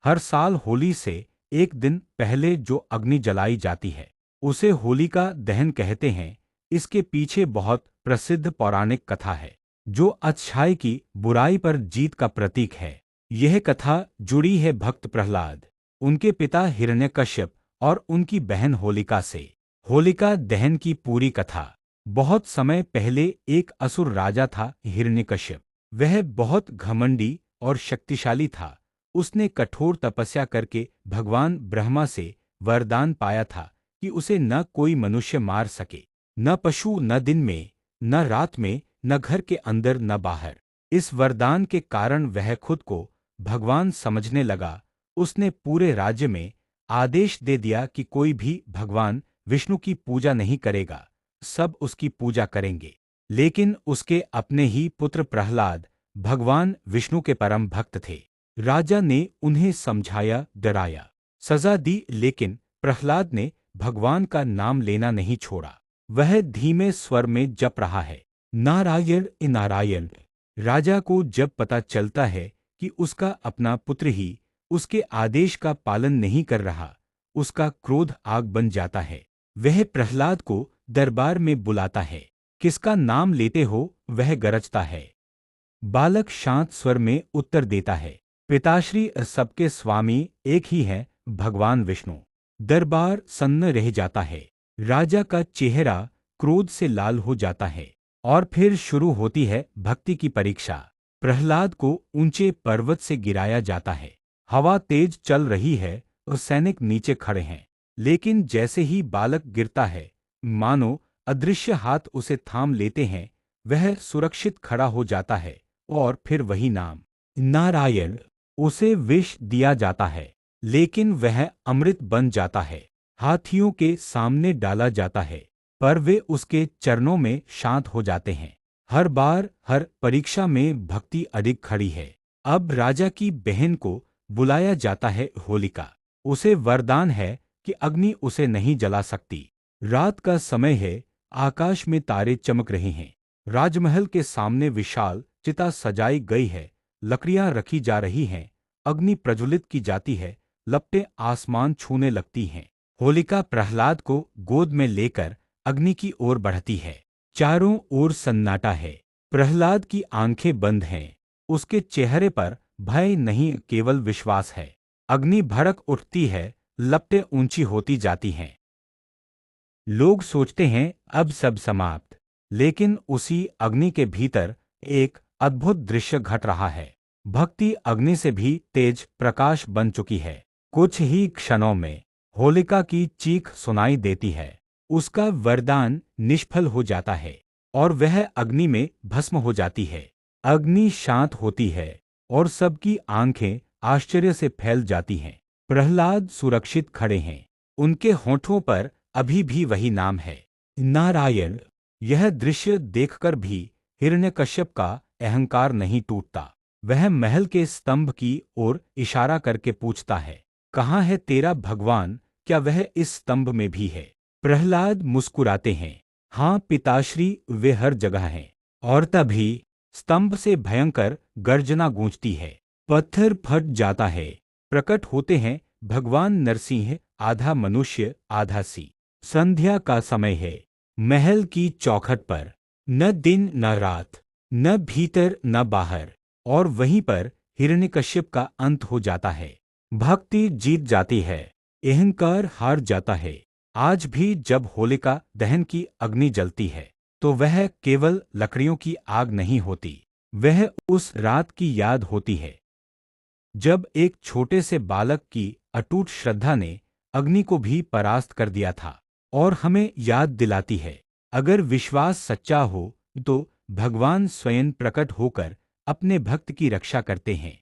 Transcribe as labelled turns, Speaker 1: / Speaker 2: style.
Speaker 1: हर साल होली से एक दिन पहले जो अग्नि जलाई जाती है उसे होलिका दहन कहते हैं। इसके पीछे बहुत प्रसिद्ध पौराणिक कथा है जो अच्छाई की बुराई पर जीत का प्रतीक है। यह कथा जुड़ी है भक्त प्रहलाद, उनके पिता हिरण्यकश्यप और उनकी बहन होलिका से। होलिका दहन की पूरी कथा। बहुत समय पहले एक असुर राजा था हिरण्यकश्यप। वह बहुत घमंडी और शक्तिशाली था। उसने कठोर तपस्या करके भगवान ब्रह्मा से वरदान पाया था कि उसे न कोई मनुष्य मार सके, न पशु, न दिन में, न रात में, न घर के अंदर, न बाहर। इस वरदान के कारण वह खुद को भगवान समझने लगा। उसने पूरे राज्य में आदेश दे दिया कि कोई भी भगवान विष्णु की पूजा नहीं करेगा, सब उसकी पूजा करेंगे। लेकिन उसके अपने ही पुत्र प्रहलाद भगवान विष्णु के परम भक्त थे। राजा ने उन्हें समझाया, डराया, सजा दी, लेकिन प्रहलाद ने भगवान का नाम लेना नहीं छोड़ा। वह धीमे स्वर में जप रहा है, नारायण नारायण। राजा को जब पता चलता है कि उसका अपना पुत्र ही उसके आदेश का पालन नहीं कर रहा, उसका क्रोध आग बन जाता है। वह प्रहलाद को दरबार में बुलाता है। किसका नाम लेते हो? वह गरजता है। बालक शांत स्वर में उत्तर देता है, पिताश्री, सबके स्वामी एक ही है, भगवान विष्णु। दरबार सन्न रह जाता है। राजा का चेहरा क्रोध से लाल हो जाता है और फिर शुरू होती है भक्ति की परीक्षा। प्रहलाद को ऊंचे पर्वत से गिराया जाता है। हवा तेज चल रही है और सैनिक नीचे खड़े हैं। लेकिन जैसे ही बालक गिरता है, मानो अदृश्य हाथ उसे थाम लेते हैं। वह सुरक्षित खड़ा हो जाता है और फिर वही नाम, नारायण। उसे विष दिया जाता है, लेकिन वह अमृत बन जाता है। हाथियों के सामने डाला जाता है, पर वे उसके चरणों में शांत हो जाते हैं। हर बार, हर परीक्षा में भक्ति अधिक खड़ी है। अब राजा की बहन को बुलाया जाता है, होलिका। उसे वरदान है कि अग्नि उसे नहीं जला सकती। रात का समय है, आकाश में तारे चमक रहे हैं। राजमहल के सामने विशाल चिता सजाई गई है, लकड़ियां रखी जा रही हैं, अग्नि प्रज्वलित की जाती है, लपटें आसमान छूने लगती हैं। होलिका प्रहलाद को गोद में लेकर अग्नि की ओर बढ़ती है। चारों ओर सन्नाटा है। प्रहलाद की आंखें बंद हैं। उसके चेहरे पर भय नहीं, केवल विश्वास है। अग्नि भड़क उठती है, लपटें ऊंची होती जाती हैं। लोग सोचते हैं अब सब समाप्त, लेकिन उसी अग्नि के भीतर एक अद्भुत दृश्य घट रहा है। भक्ति अग्नि से भी तेज प्रकाश बन चुकी है। कुछ ही क्षणों में होलिका की चीख सुनाई देती है। उसका वरदान निष्फल हो जाता है और वह अग्नि में भस्म हो जाती है। अग्नि शांत होती है और सबकी आंखें आश्चर्य से फैल जाती हैं। प्रहलाद सुरक्षित खड़े हैं। उनके होठों पर अभी भी वही नाम है, नारायण। यह दृश्य देखकर भी हिरण्यकश्यप का अहंकार नहीं टूटता। वह महल के स्तंभ की ओर इशारा करके पूछता है, कहाँ है तेरा भगवान? क्या वह इस स्तंभ में भी है? प्रहलाद मुस्कुराते हैं, हाँ पिताश्री, वे हर जगह हैं। और तभी स्तंभ से भयंकर गर्जना गूंजती है। पत्थर फट जाता है। प्रकट होते हैं भगवान नरसिंह, आधा मनुष्य आधा सी। संध्या का समय है। महल की चौखट पर न दिन न रात, न भीतर न बाहर, और वहीं पर हिरण्यकश्यप का अंत हो जाता है। भक्ति जीत जाती है, अहंकार हार जाता है। आज भी जब होलिका दहन की अग्नि जलती है, तो वह केवल लकड़ियों की आग नहीं होती, वह उस रात की याद होती है जब एक छोटे से बालक की अटूट श्रद्धा ने अग्नि को भी परास्त कर दिया था। और हमें याद दिलाती है, अगर विश्वास सच्चा हो तो भगवान स्वयं प्रकट होकर अपने भक्त की रक्षा करते हैं।